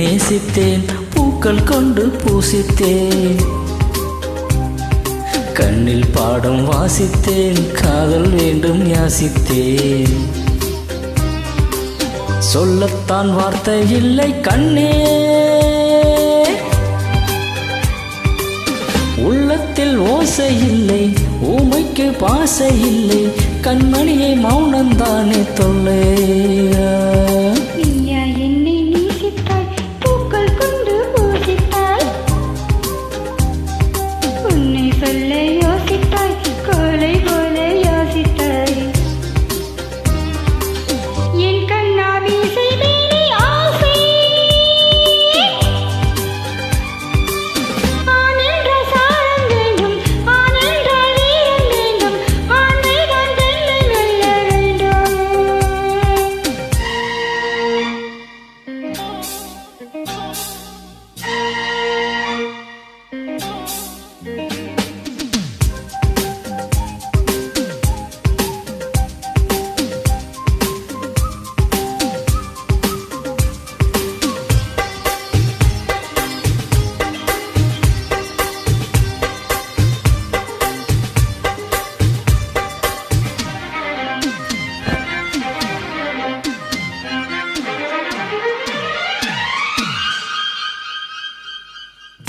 நேசித்தேன், பூக்கள் கொண்டு பூசித்தேன். கண்ணில் பாடம் வாசித்தேன், காதல் வேண்டும் யாசித்தேன். சொல்லத்தான் வார்த்தை இல்லை கண்ணே, உள்ளத்தில் ஓசை இல்லை, ஊமைக்கு பாசை இல்லை. கண்மணியை மௌனந்தானே தொல்லையா. என்னை நேசித்தாய், பூக்கள் கொண்டு பூசித்தாய். உன்னை சொல்ல யோசித்தாய், கோலை போல யோசித்தாய். என் கண்ணா வீசை மேலே ஆசை, ஆனென்ற சாரம் வேண்டும், ஆனென்ற வீரம் வேண்டும், ஆண்மைதான் பெண்ணை வெல்ல வேண்டும்.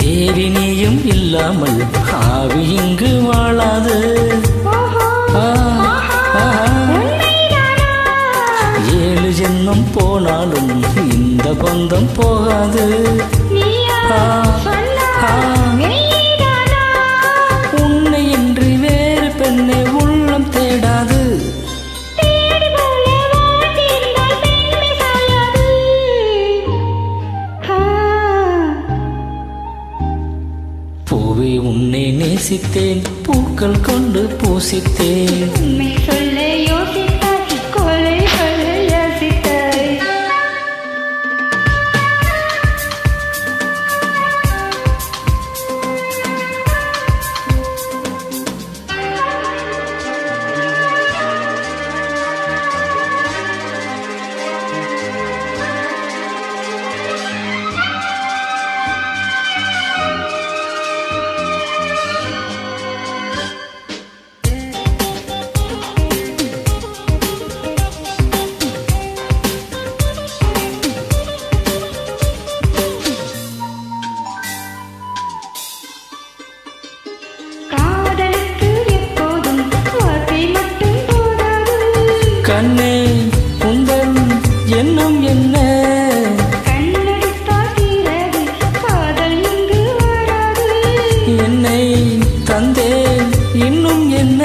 தேவினியும் இல்லாமல் ஆவி இங்கு வாழாது. ஏழு ஜென்மம் போனாலும் இந்த பந்தம் போகாது. உன்னை இன்றி வேறு பெண்ணை உள்ளம் தேடாது. பூவே உன்னை நேசித்தேன், பூக்கள் கொண்டு பூசித்தேன். உண்மை சொல்ல யோசித்தாய், கொலை சொல்ல யோசித்தாய். கண்ணே உந்தன் எண்ணம் என்ன? கண்ணடித்தால் தீரது, காதல் இங்கு வராது. என்னை தந்தேன் இன்னும் என்ன?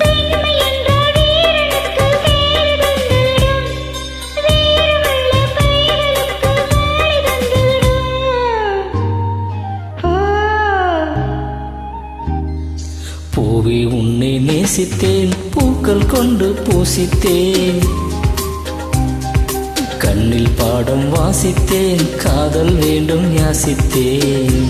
பெண்மை என்ற வீரனுக்கு வேறு தந்துவிடும், வீரமுள்ள கைகளுக்கு வேறு தந்துவிடும். பூவே உன்னை நேசித்தேன், பூக்கள் கொண்டு பூசித்தேன். கண்ணில் பாடம் வாசித்தேன், காதல் வேண்டும் யாசித்தேன்.